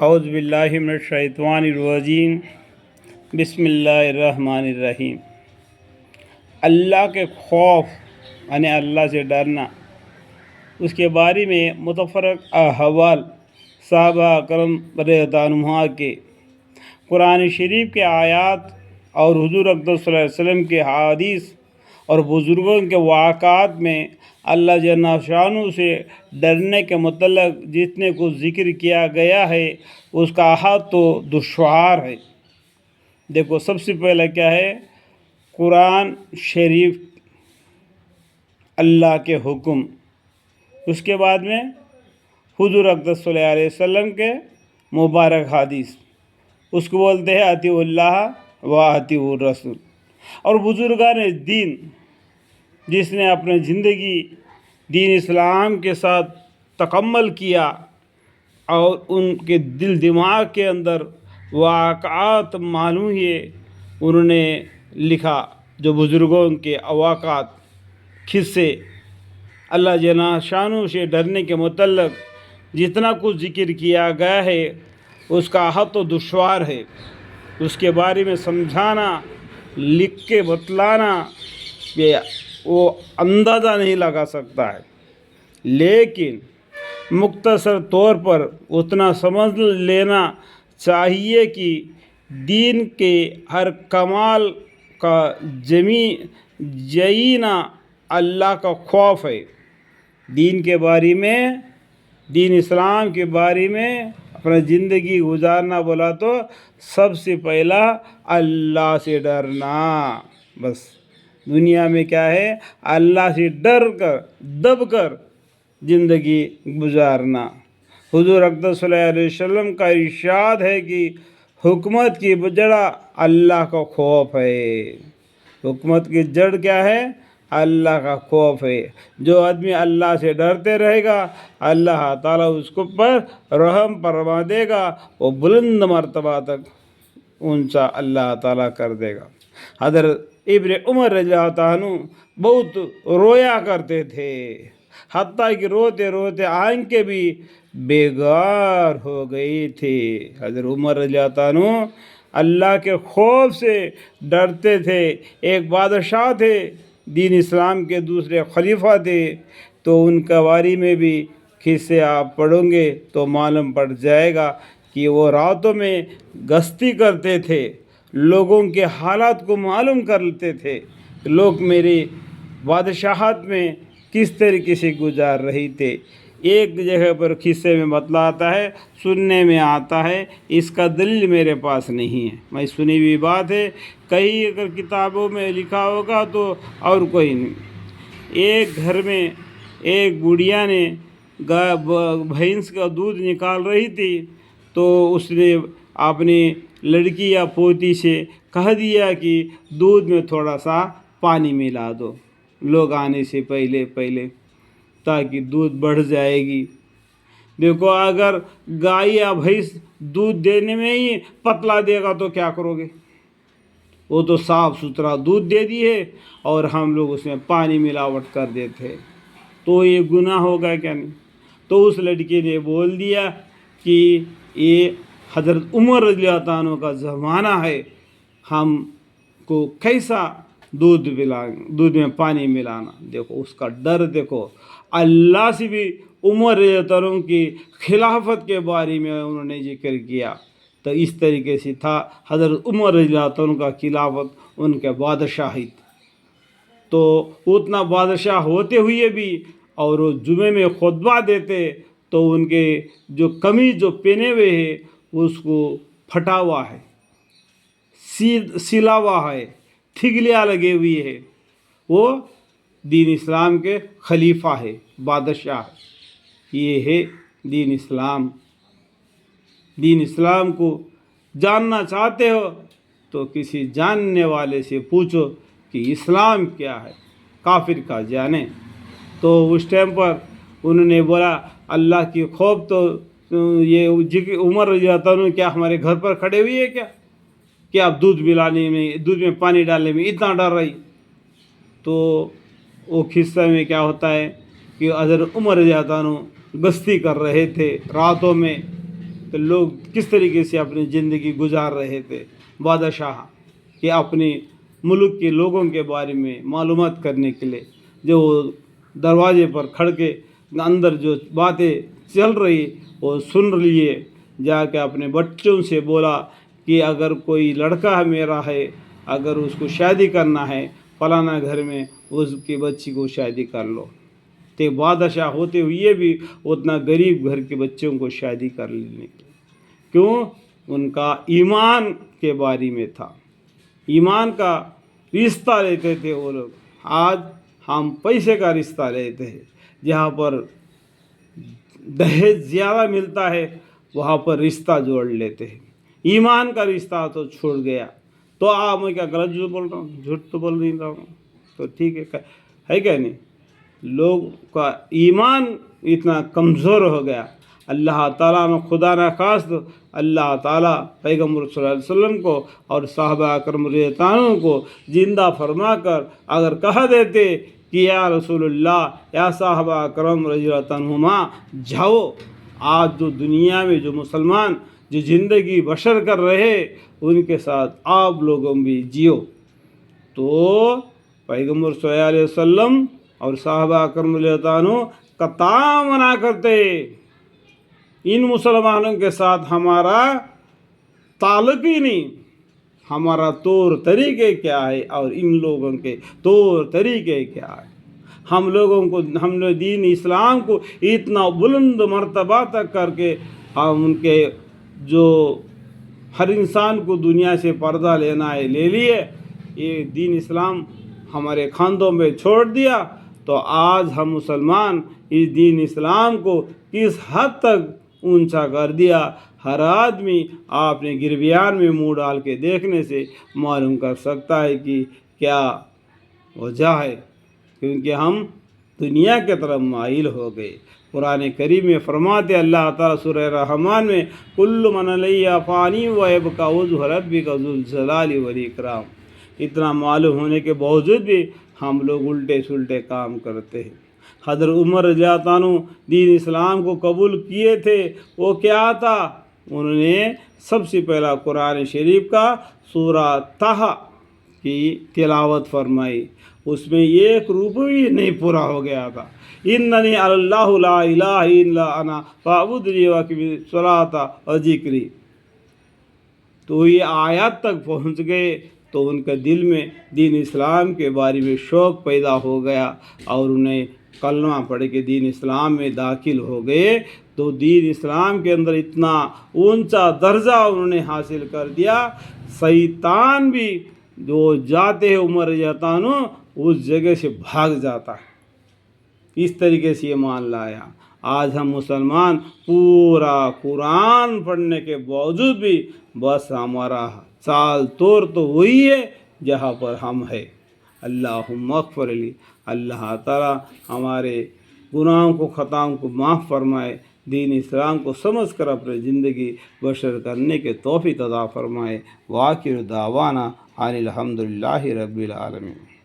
اعوذ باللہ من الشیطان الرجیم بسم اللہ الرحمن الرحیم۔ اللہ کے خوف یعنی اللہ سے ڈرنا، اس کے بارے میں متفرق احوال صحابہ کرم رضی اللہ عنہم کے، قرآن شریف کے آیات اور حضور اقدس صلی اللہ علیہ وسلم کے حدیث اور بزرگوں کے واقعات میں اللہ جل شانہ سے ڈرنے کے متعلق جتنے کو ذکر کیا گیا ہے اس کا احاطہ تو دشوار ہے۔ دیکھو، سب سے پہلے کیا ہے؟ قرآن شریف، اللہ کے حکم، اس کے بعد میں حضور اقدس صلی اللہ علیہ وسلم کے مبارک حدیث، اس کو بولتے ہیں اطیعوا اللہ و اطیعوا الرسول۔ اور بزرگان دین جس نے اپنے زندگی دین اسلام کے ساتھ تکمل کیا اور ان کے دل دماغ کے اندر واقعات معلوم ہے، انہوں نے لکھا جو بزرگوں کے واقعات قصے اللہ جل شانہ سے ڈرنے کے متعلق جتنا کچھ ذکر کیا گیا ہے اس کا احاطہ تو دشوار ہے۔ اس کے بارے میں سمجھانا، لکھ کے بتلانا یہ وہ اندازہ نہیں لگا سکتا ہے، لیکن مختصر طور پر اتنا سمجھ لینا چاہیے کہ دین کے ہر کمال کا جینا اللہ کا خوف ہے۔ دین کے بارے میں، دین اسلام کے بارے میں اپنا زندگی گزارنا بولا تو سب سے پہلا اللہ سے ڈرنا۔ بس دنیا میں کیا ہے؟ اللہ سے ڈر کر دب کر زندگی گزارنا۔ حضور اقدس صلی اللہ علیہ وسلم کا ارشاد ہے کہ حکمت کی جڑ اللہ کا خوف ہے۔ حکمت کی جڑ کیا ہے؟ اللہ کا خوف ہے۔ جو آدمی اللہ سے ڈرتے رہے گا اللہ تعالیٰ اس کو پر رحم فرما دے گا، وہ بلند مرتبہ تک اونچا اللہ تعالیٰ کر دے گا۔ حضرت ابن عمر رضی اللہ عنہ بہت رویا کرتے تھے، حتیٰ کہ روتے روتے آنکھیں بھی بیگار ہو گئی تھی۔ حضرت عمر رضی اللہ عنہ اللہ کے خوف سے ڈرتے تھے۔ ایک بادشاہ تھے، دین اسلام کے دوسرے خلیفہ تھے، تو ان کے بارے میں بھی قصے آپ پڑھیں گے تو معلوم پڑ جائے گا کہ وہ راتوں میں گشتی کرتے تھے، لوگوں کے حالات کو معلوم کرتے تھے، لوگ میری بادشاہت میں کس طریقے سے گزار رہی تھے۔ ایک جگہ پر قصے میں بتلاتا ہے، سننے میں آتا ہے، اس کا دلیل میرے پاس نہیں ہے، میں سنی ہوئی بات ہے، کہیں اگر کتابوں میں لکھا ہوگا تو اور کوئی نہیں۔ ایک گھر میں ایک بڑھیا نے بھینس کا دودھ نکال رہی تھی، تو اس نے اپنی لڑکی یا پوتی سے کہہ دیا کہ دودھ میں تھوڑا سا پانی ملا دو لوگ آنے سے پہلے تاکہ دودھ بڑھ جائے گی۔ دیکھو، اگر گائے یا بھینس دودھ دینے میں ہی پتلا دے گا تو کیا کرو گے؟ وہ تو صاف ستھرا دودھ دے دی ہے اور ہم لوگ اس میں پانی ملاوٹ کر دیتے، تو یہ گناہ ہوگا کیا نہیں؟ تو اس لڑکی نے بول دیا کہ یہ حضرت عمر رضی اللہ عنہ کا زمانہ ہے، ہم کو کیسا دودھ میں پانی ملانا۔ دیکھو اس کا ڈر، دیکھو اللہ سے بھی عمر رضی اللہ عنہ کی خلافت کے بارے میں انہوں نے ذکر کیا، تو اس طریقے سے تھا حضرت عمر رضی اللہ عنہ کا خلافت، ان کے بادشاہی۔ تو اتنا بادشاہ ہوتے ہوئے بھی اور وہ جمعے میں خطبہ دیتے تو ان کے جو قمیض جو پہنے ہوئے ہے اس کو پھٹا ہوا ہے، سلا ہوا ہے، تھگلیاں لگے ہوئی ہے۔ وہ دین اسلام کے خلیفہ ہے، بادشاہ ہے۔ یہ ہے دین اسلام۔ دین اسلام کو جاننا چاہتے ہو تو کسی جاننے والے سے پوچھو کہ اسلام کیا ہے، کافر کا جانے۔ تو اس ٹائم پر انہوں نے بولا اللہ کی خوف، تو یہ عمر رضی اللہ عنہ کیا ہمارے گھر پر کھڑے ہوئی ہے کیا آپ دودھ ملانے میں، دودھ میں پانی ڈالنے میں اتنا ڈر رہی؟ تو وہ قصہ میں کیا ہوتا ہے کہ حضرت عمر رضی اللہ عنہ گشتی کر رہے تھے راتوں میں، تو لوگ کس طریقے سے اپنی زندگی گزار رہے تھے. بادشاہ کہ اپنے ملک کے لوگوں کے بارے میں معلومات کرنے کے لیے جو دروازے پر کھڑ کے اندر جو باتیں چل رہی وہ سن لیے. جا کے اپنے بچوں سے بولا کہ اگر کوئی لڑکا میرا ہے، اگر اس کو شادی کرنا ہے فلانا گھر میں اس کی بچی کو شادی کر لو. تو بادشاہ ہوتے ہوئے بھی اتنا غریب گھر کے بچوں کو شادی کر لینے کی. کیوں؟ ان کا ایمان کے بارے میں تھا، ایمان کا رشتہ لیتے تھے وہ لوگ. آج ہم پیسے کا رشتہ لیتے ہیں، جہاں پر دہیج زیادہ ملتا ہے وہاں پر رشتہ جوڑ لیتے ہیں. ایمان کا رشتہ تو چھوڑ گیا. تو آپ میں کیا غلط جو بول رہا ہوں؟ جھوٹ تو بول نہیں رہا ہوں. تو ٹھیک ہے کیا نہیں؟ لوگ کا ایمان اتنا کمزور ہو گیا. اللہ تعالیٰ نے خدا نخواست اللہ تعالیٰ پیغمبر صلی اللہ علیہ وسلم کو اور صحابہ اکرام رضی اللہ عنہ کو زندہ فرما کر اگر کہہ دیتے کہ یا رسول اللہ یا صحابہ اکرام رضی اللہ عنہما جاؤ، آج جو دنیا میں جو مسلمان جو زندگی بسر کر رہے ان کے ساتھ آپ لوگوں بھی جیو، تو پیغمبر صلی اللہ علیہ وسلم اور صحابہ اکرام رضی اللہ عنہ قطع منع کرتے. ان مسلمانوں کے ساتھ ہمارا تعلق ہی نہیں. ہمارا طور طریقے کیا ہے اور ان لوگوں کے طور طریقے کیا ہے. ہم نے دین اسلام کو اتنا بلند مرتبہ تک کر کے ہم ان کے جو ہر انسان کو دنیا سے پردہ لینا ہے لے لیے، یہ دین اسلام ہمارے کھاندوں میں چھوڑ دیا. تو آج ہم مسلمان اس دین اسلام کو کس حد تک اونچا کر دیا. ہر آدمی آپ نے گریبان میں منہ ڈال کے دیکھنے سے معلوم کر سکتا ہے کہ کیا وجہ ہے. کیونکہ ہم دنیا کے طرف مائل ہو گئے. قرآن کریم میں فرماتے اللہ تعالیٰ سورہ رحمان میں کل من علیہ فانی ویبقی وجہ ربک ذو الجلال والاکرام. اتنا معلوم ہونے کے باوجود بھی ہم لوگ الٹے سلٹے کام کرتے ہیں. حضرت عمر رضی اللہ عنہ دین اسلام کو قبول کیے تھے. وہ کیا تھا؟ انہوں نے سب سے پہلا قرآن شریف کا سورہ طہ کی تلاوت فرمائی. اس میں 1 روپیہ نہیں پورا ہو گیا تھا. اننی اللہ لا الہ الا انا فاعبدنی واقم الصلاۃ وذکری. تو یہ آیات تک پہنچ گئے تو ان کے دل میں دین اسلام کے بارے میں شوق پیدا ہو گیا اور انہیں کلمہ پڑھ کے دین اسلام میں داخل ہو گئے. تو دین اسلام کے اندر اتنا اونچا درجہ انہوں نے حاصل کر دیا. شیطان بھی جو جاتے ہیں عمر رضی اللہ عنہ اس جگہ سے بھاگ جاتا ہے. اس طریقے سے یہ مان لایا. آج ہم مسلمان پورا قرآن پڑھنے کے باوجود بھی بس ہمارا چال طور تو وہی ہے جہاں پر ہم ہے. اللہم اغفر لی. اللہ تعالیٰ ہمارے گناہوں کو خطاؤں کو معاف فرمائے. دین اسلام کو سمجھ کر اپنی زندگی بسر کرنے کے توفیق عطا فرمائے. وآخر دعوانا ان الحمد للہ رب العالمین.